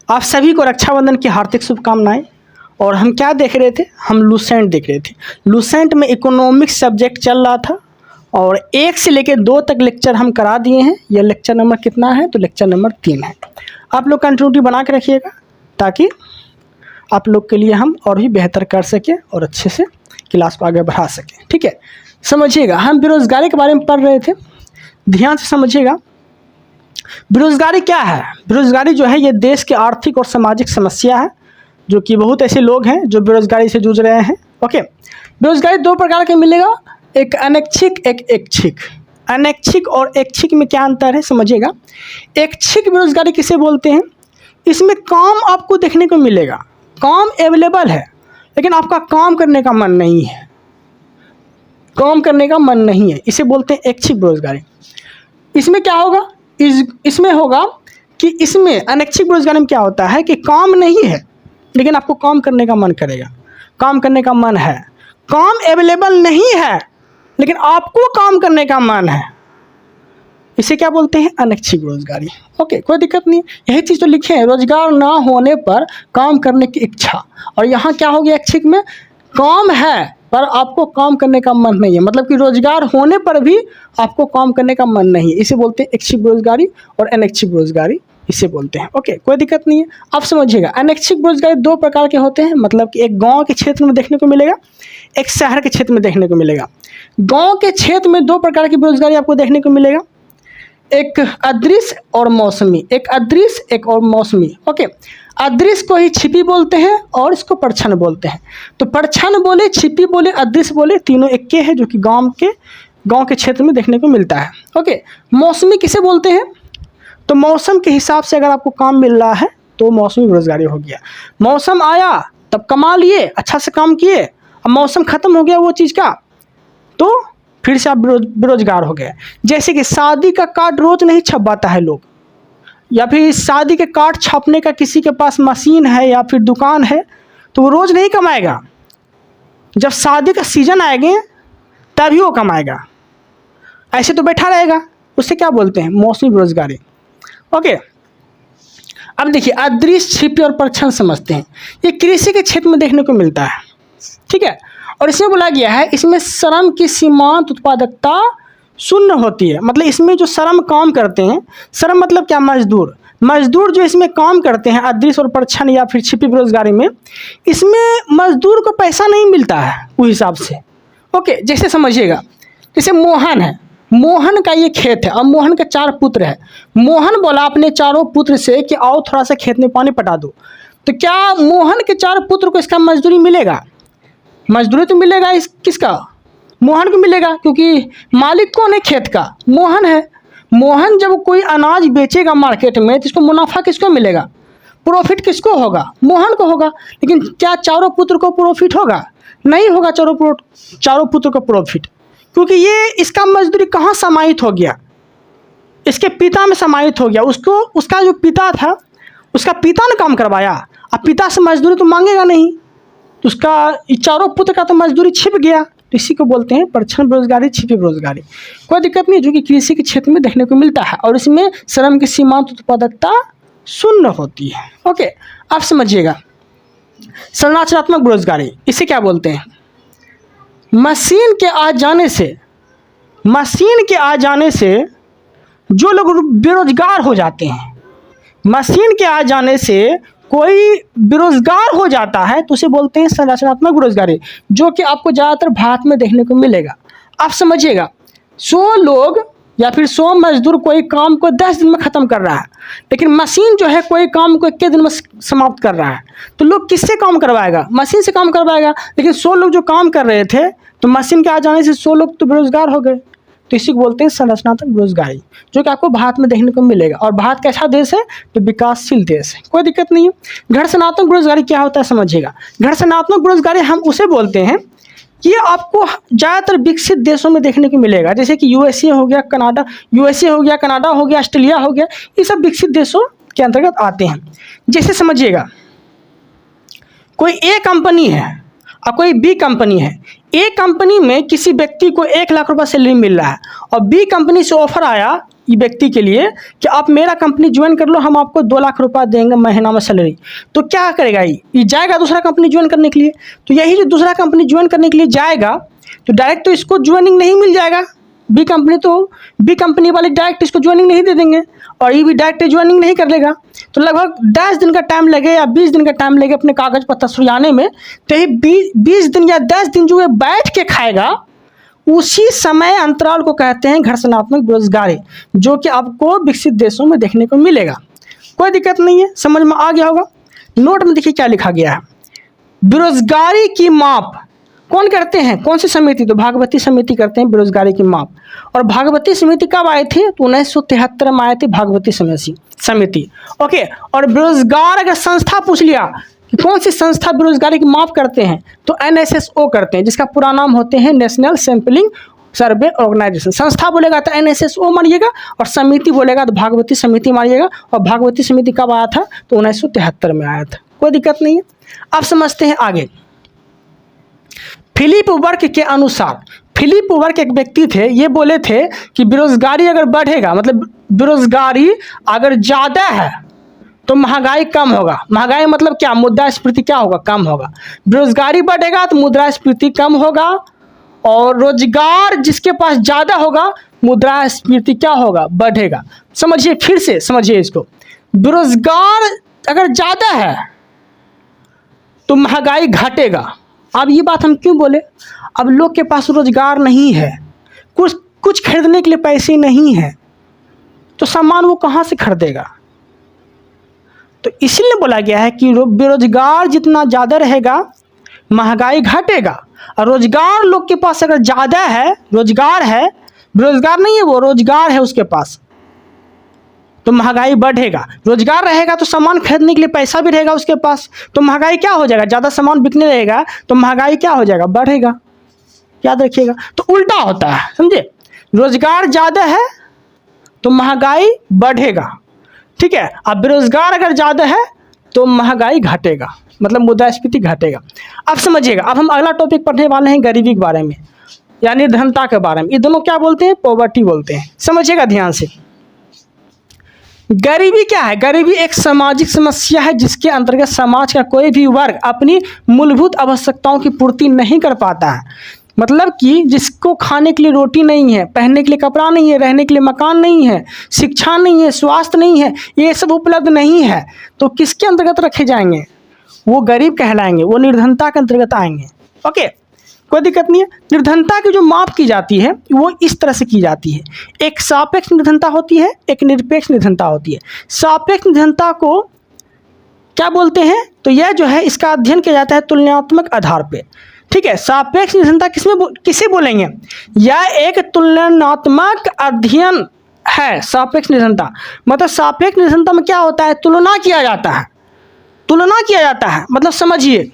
आप सभी को रक्षाबंधन की हार्दिक शुभकामनाएं। और हम क्या देख रहे थे? हम लूसेंट देख रहे थे। लूसेंट में इकोनॉमिक्स सब्जेक्ट चल रहा था और 1 से लेकर 2 तक लेक्चर हम करा दिए हैं। यह लेक्चर नंबर कितना है? तो लेक्चर नंबर 3 है। आप लोग कंटिन्यूटी बना के रखिएगा ताकि आप लोग के लिए हम और भी बेहतर कर सकें और अच्छे से क्लास को आगे बढ़ा सकें। ठीक है, समझिएगा। हम बेरोज़गारी के बारे में पढ़ रहे थे, ध्यान से समझिएगा। बेरोज़गारी क्या है? बेरोज़गारी जो है ये देश की आर्थिक और सामाजिक समस्या है, जो कि बहुत ऐसे लोग हैं जो बेरोज़गारी से जूझ रहे हैं। ओके, बेरोज़गारी 2 प्रकार के मिलेगा, एक अनैच्छिक, एक ऐच्छिक। अनैच्छिक और ऐच्छिक में क्या अंतर है समझिएगा। ऐच्छिक बेरोज़गारी किसे बोलते हैं? इसमें काम आपको देखने को मिलेगा, काम अवेलेबल है, लेकिन आपका काम करने का मन नहीं है, काम करने का मन नहीं है, इसे बोलते हैं ऐच्छिक बेरोज़गारी। इसमें क्या होगा? इसमें होगा कि इसमें अनैच्छिक बेरोज़गारी में क्या होता है कि काम नहीं है लेकिन आपको काम करने का मन करेगा, काम करने का मन है, काम अवेलेबल नहीं है लेकिन आपको काम करने का मन है, इसे क्या बोलते हैं? अनैच्छिक बेरोज़गारी। ओके, कोई दिक्कत नहीं है, यही चीज़ तो लिखे हैं, रोजगार ना होने पर काम करने की इच्छा। और यहाँ क्या हो गया? ऐच्छिक में काम है पर आपको काम करने का मन नहीं है, मतलब कि रोजगार होने पर भी आपको काम करने का मन नहीं है, इसे बोलते हैं ऐच्छिक बेरोज़गारी। और अनैच्छिक बेरोज़गारी इसे बोलते हैं। ओके, कोई दिक्कत नहीं है, आप समझिएगा। अनैच्छिक बेरोज़गारी 2 प्रकार के होते हैं, मतलब कि एक गांव के क्षेत्र में देखने को मिलेगा, एक शहर के क्षेत्र में देखने को मिलेगा। गांव के क्षेत्र में 2 प्रकार की बेरोज़गारी आपको देखने को मिलेगा, एक अदृश्य और मौसमी। एक अदृश्य, एक और मौसमी। ओके, अदृश्य को ही छिपी बोलते हैं और इसको परछन बोलते हैं। तो परछन बोले, छिपी बोले, अदृश्य बोले, तीनों एक के हैं, जो कि गांव के क्षेत्र में देखने को मिलता है। ओके, मौसमी किसे बोलते हैं? तो मौसम के हिसाब से अगर आपको काम मिल रहा है तो मौसमी बेरोज़गारी हो गया। मौसम आया तब कमा लिए, अच्छा से काम किए, अब मौसम ख़त्म हो गया वो चीज़ का, तो फिर से आप बेरोजगार हो गए। जैसे कि शादी का कार्ड रोज नहीं छपवाता है लोग, या फिर शादी के कार्ड छापने का किसी के पास मशीन है या फिर दुकान है, तो वो रोज़ नहीं कमाएगा, जब शादी का सीजन आएगा तभी वो कमाएगा, ऐसे तो बैठा रहेगा। उसे क्या बोलते हैं? मौसमी बेरोजगारी। ओके, अब देखिए अदृश्य, छिपी और परछन समझते हैं। ये कृषि के क्षेत्र में देखने को मिलता है, ठीक है। और इसमें बोला गया है इसमें श्रम की सीमांत उत्पादकता शून्य होती है, मतलब इसमें जो श्रम काम करते हैं, श्रम मतलब क्या? मजदूर। मजदूर जो इसमें काम करते हैं अदृश्य और परछन या फिर छिपी बेरोजगारी में, इसमें मजदूर को पैसा नहीं मिलता है उस हिसाब से। ओके, जैसे समझिएगा, जैसे मोहन है, मोहन का ये खेत है, अब मोहन के 4 पुत्र है। मोहन बोला अपने चारों पुत्र से कि आओ थोड़ा सा खेत में पानी पटा दो, तो क्या मोहन के 4 पुत्र को इसका मजदूरी मिलेगा? मजदूरी तो मिलेगा, इस किसका? मोहन को मिलेगा, क्योंकि मालिक कौन है खेत का? मोहन है। मोहन जब कोई अनाज बेचेगा मार्केट में तो इसको मुनाफा किसको मिलेगा? प्रॉफिट किसको होगा? मोहन को होगा। लेकिन क्या चारों पुत्र को प्रॉफिट होगा? नहीं होगा चारों पुत्र को प्रॉफिट, क्योंकि ये इसका मजदूरी कहाँ समाहित हो गया? इसके पिता में समाहित हो गया। उसका जो पिता था उसका पिता ने काम करवाया, अब पिता से मजदूरी तो मांगेगा नहीं, तो उसका चारों पुत्र का तो मजदूरी छिप गया, तो इसी को बोलते हैं परछन बेरोजगारी, छिपी बेरोजगारी। कोई दिक्कत नहीं, जो कि कृषि के क्षेत्र में देखने को मिलता है और इसमें श्रम की सीमांत उत्पादकता शून्य होती है। ओके, आप समझिएगा। संरचनात्मक बेरोजगारी इसे क्या बोलते हैं? मशीन के आ जाने से जो लोग बेरोजगार हो जाते हैं, मशीन के आ जाने से कोई बेरोजगार हो जाता है तो उसे बोलते हैं संरचनात्मक बेरोजगारी, जो कि आपको ज़्यादातर भारत में देखने को मिलेगा। आप समझिएगा, 100 लोग या फिर 100 मजदूर कोई काम को 10 दिन में ख़त्म कर रहा है, लेकिन मशीन जो है कोई काम को 21 दिन में समाप्त कर रहा है, तो लोग किससे काम करवाएगा? मशीन से काम करवाएगा। लेकिन 100 लोग जो काम कर रहे थे तो मशीन के आ जाने से 100 लोग तो बेरोजगार हो गए, तो इसी को बोलते हैं संरचनात्मक बेरोजगारी, जो कि आपको भारत में देखने को मिलेगा। और भारत कैसा देश है? तो विकासशील देश है, कोई दिक्कत नहीं है। घर्षणात्मक बेरोजगारी क्या होता है समझिएगा। घर्षणात्मक बेरोजगारी हम उसे बोलते हैं कि ये आपको ज़्यादातर विकसित देशों में देखने को मिलेगा, जैसे कि यूएसए हो गया, कनाडा हो गया, ऑस्ट्रेलिया हो गया, ये सब विकसित देशों के अंतर्गत आते हैं। जैसे समझिएगा, कोई ए कंपनी है और कोई बी कंपनी है। ए कंपनी में किसी व्यक्ति को 1 लाख रुपये सैलरी मिल रहा है और बी कंपनी से ऑफर आया ये व्यक्ति के लिए कि आप मेरा कंपनी ज्वाइन कर लो, हम आपको 2 लाख रुपया देंगे महीना में सैलरी। तो क्या करेगा, ये जाएगा दूसरा कंपनी ज्वाइन करने के लिए। तो यही जो दूसरा कंपनी ज्वाइन करने के लिए जाएगा तो डायरेक्ट तो इसको ज्वाइनिंग नहीं मिल जाएगा, बी कंपनी वाले डायरेक्ट इसको ज्वाइनिंग नहीं दे देंगे और ये भी डायरेक्ट ज्वाइनिंग नहीं कर लेगा। तो लगभग 10 दिन का टाइम लगे या 20 दिन का टाइम लगे अपने कागज पत्तर सुलझाने में। तो ये 20 दिन या 10 दिन जो है बैठ के खाएगा, उसी समय अंतराल को कहते हैं घर्षणात्मक बेरोजगारी, जो कि आपको विकसित देशों में देखने को मिलेगा। कोई दिक्कत नहीं है, समझ में आ गया होगा। नोट में देखिए क्या लिखा गया है। बेरोजगारी की माप कौन करते हैं, कौन सी समिति, तो भागवती समिति करते हैं बेरोजगारी की माप। और भागवती समिति कब आए थे, तो 1973 में आए थे भागवती समिति। ओके, और बेरोजगार अगर संस्था पूछ लिया कि कौन सी संस्था बेरोजगारी की माप करते हैं, तो NSSO करते हैं, जिसका पूरा नाम होते हैं नेशनल सैंपलिंग सर्वे ऑर्गेनाइजेशन। संस्था बोलेगा तो NSSO मानिएगा और समिति बोलेगा तो भागवती समिति मानिएगा। और भागवती समिति कब आया था, तो 1973 में आया था। कोई दिक्कत नहीं है। अब समझते हैं आगे। फिलिप वर्क के अनुसार, फिलिप वर्क एक व्यक्ति थे, ये बोले थे कि बेरोजगारी अगर बढ़ेगा, मतलब बेरोजगारी अगर ज़्यादा है तो महंगाई कम होगा। महंगाई मतलब क्या, मुद्रास्फीति क्या होगा, कम होगा। बेरोजगारी बढ़ेगा तो मुद्रास्फीति कम होगा, और रोजगार जिसके पास ज़्यादा होगा मुद्रास्फीति क्या होगा, बढ़ेगा। समझिए, फिर से समझिए इसको। बेरोजगार अगर ज़्यादा है तो महंगाई घटेगा। अब ये बात हम क्यों बोले, अब लोग के पास रोजगार नहीं है, कुछ खरीदने के लिए पैसे नहीं है, तो सामान वो कहाँ से खरीदेगा। तो इसीलिए बोला गया है कि बेरोजगार जितना ज़्यादा रहेगा महंगाई घटेगा, और रोजगार लोग के पास अगर ज़्यादा है, रोजगार है, बेरोजगार नहीं है वो, रोजगार है उसके पास, तो महंगाई बढ़ेगा। रोजगार रहेगा तो सामान खरीदने के लिए पैसा भी रहेगा उसके पास, तो महंगाई क्या हो जाएगा, ज़्यादा सामान बिकने रहेगा तो महंगाई क्या हो जाएगा, बढ़ेगा। याद रखिएगा, तो उल्टा होता है, समझे। रोजगार ज़्यादा है तो महंगाई बढ़ेगा, ठीक है। अब बेरोजगार अगर ज़्यादा है तो महंगाई घटेगा, मतलब मुद्रास्फीति घटेगा। अब समझिएगा, अब हम अगला टॉपिक पढ़ने वाले हैं गरीबी के बारे में या निर्धनता के बारे में। ये दोनों क्या बोलते हैं, पॉवर्टी बोलते हैं। समझिएगा ध्यान से। गरीबी क्या है, गरीबी एक सामाजिक समस्या है जिसके अंतर्गत समाज का कोई भी वर्ग अपनी मूलभूत आवश्यकताओं की पूर्ति नहीं कर पाता है। मतलब कि जिसको खाने के लिए रोटी नहीं है, पहनने के लिए कपड़ा नहीं है, रहने के लिए मकान नहीं है, शिक्षा नहीं है, स्वास्थ्य नहीं है, ये सब उपलब्ध नहीं है, तो किसके अंतर्गत रखे जाएंगे, वो गरीब कहलाएंगे, वो निर्धनता के अंतर्गत आएंगे। ओके, कोई दिक्कत नहीं है। निर्धनता की जो माप की जाती है वो इस तरह से की जाती है। एक सापेक्ष निर्धनता होती है, एक निरपेक्ष निर्धनता होती है। सापेक्ष निर्धनता को क्या बोलते हैं, तो यह जो है इसका अध्ययन किया जाता है तुलनात्मक आधार पे, ठीक है। सापेक्ष निर्धनता किसे बोलेंगे, यह एक तुलनात्मक अध्ययन है। सापेक्ष निर्धनता मतलब सापेक्ष निर्धनता में क्या होता है, तुलना किया जाता है, तुलना किया जाता है। मतलब समझिए,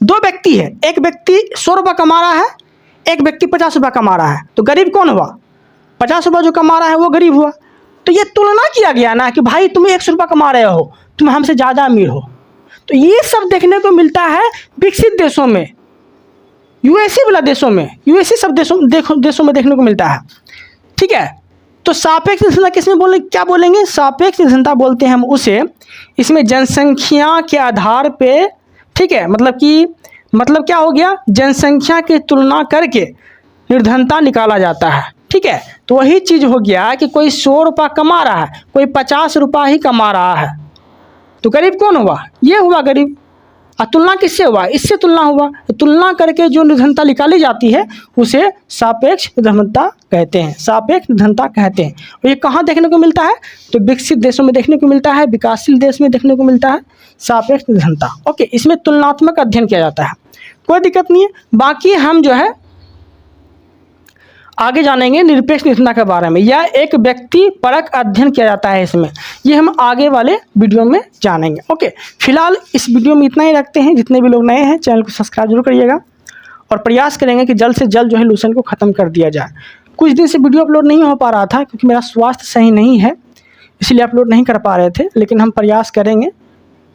दो व्यक्ति है, एक व्यक्ति 100 रुपये कमा रहा है, एक व्यक्ति 50 रुपये कमा रहा है, तो गरीब कौन हुआ, 50 रुपये जो कमा रहा है वो गरीब हुआ। तो ये तुलना किया गया ना कि भाई तुम 100 रुपये कमा रहे हो, तुम हमसे ज़्यादा अमीर हो। तो ये सब देखने को मिलता है विकसित देशों में, यूएसए वाला देशों में, यूएसए सब देशों में देखने को मिलता है, ठीक है। तो सापेक्ष निर्धनता किसमें बोले, क्या बोलेंगे, सापेक्ष निर्धनता बोलते हैं हम उसे, इसमें जनसंख्या के आधार पे, ठीक है। मतलब क्या हो गया, जनसंख्या की तुलना करके निर्धनता निकाला जाता है, ठीक है। तो वही चीज़ हो गया कि कोई 100 रुपये कमा रहा है, कोई 50 रुपये ही कमा रहा है, तो गरीब कौन हुआ, ये हुआ गरीब। और तुलना किससे हुआ, इससे तुलना हुआ। तो तुलना करके जो निर्धनता निकाली जाती है उसे सापेक्ष निर्धनता कहते हैं, सापेक्ष निर्धनता कहते हैं। और ये कहाँ देखने को मिलता है, तो विकसित देशों में देखने को मिलता है, विकासशील देश में देखने को मिलता है सापेक्ष निर्धनता। ओके, इसमें तुलनात्मक अध्ययन किया जाता है, कोई दिक्कत नहीं है। बाकी हम जो है आगे जानेंगे निरपेक्ष निर्धनता के बारे में, यह एक व्यक्ति परक अध्ययन किया जाता है इसमें, ये हम आगे वाले वीडियो में जानेंगे। ओके, फिलहाल इस वीडियो में इतना ही रखते हैं। जितने भी लोग नए हैं चैनल को सब्सक्राइब जरूर करिएगा और प्रयास करेंगे कि जल्द से जल्द जो है लूसेंट को ख़त्म कर दिया जाए। कुछ दिन से वीडियो अपलोड नहीं हो पा रहा था क्योंकि मेरा स्वास्थ्य सही नहीं है, इसलिए अपलोड नहीं कर पा रहे थे, लेकिन हम प्रयास करेंगे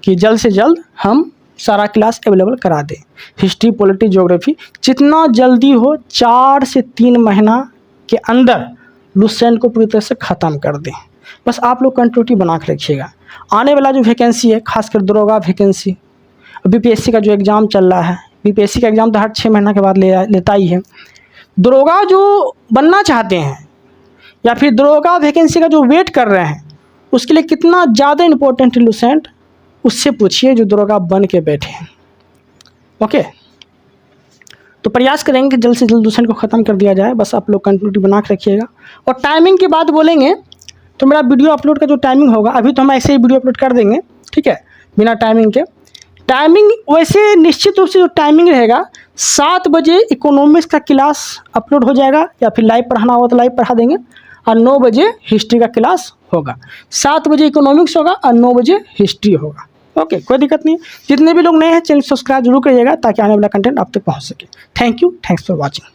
कि जल्द से जल्द हम सारा क्लास अवेलेबल करा दें। हिस्ट्री, पॉलिटी, ज्योग्राफी जितना जल्दी हो 4 से 3 महीना के अंदर लूसेंट को पूरी तरह से ख़त्म कर दें। बस आप लोग कंटिन्यूटी बना के रखिएगा। आने वाला जो वैकेंसी है, खासकर दरोगा वैकेंसी, बीपीएससी का जो एग्ज़ाम चल रहा है, बीपीएससी का एग्ज़ाम तो हर 6 महीना के बाद लेता ही है। दरोगा जो बनना चाहते हैं या फिर दरोगा वैकेंसी का जो वेट कर रहे हैं, उसके लिए कितना ज़्यादा इम्पोर्टेंट है लूसेंट, उससे पूछिए जो दरोगा बन के बैठे हैं। ओके, तो प्रयास करेंगे कि जल्द से जल्द लूसेंट को ख़त्म कर दिया जाए। बस आप लोग कंटिन्यूटी बना के रखिएगा। और टाइमिंग की बात बोलेंगे तो मेरा वीडियो अपलोड का जो टाइमिंग होगा, अभी तो हम ऐसे ही वीडियो अपलोड कर देंगे, ठीक है, बिना टाइमिंग के। टाइमिंग वैसे निश्चित रूप से जो टाइमिंग रहेगा, 7 बजे इकोनॉमिक्स का क्लास अपलोड हो जाएगा, या फिर लाइव पढ़ाना होगा तो लाइव पढ़ा देंगे, और 9 बजे हिस्ट्री का क्लास होगा। 7 बजे इकोनॉमिक्स होगा और 9 बजे हिस्ट्री होगा। ओके, कोई दिक्कत नहीं है। जितने भी लोग नए हैं चैनल सब्सक्राइब जरूर करिएगा ताकि आने वाला कंटेंट आप तक पहुंच सके। Thank you, thanks for watching.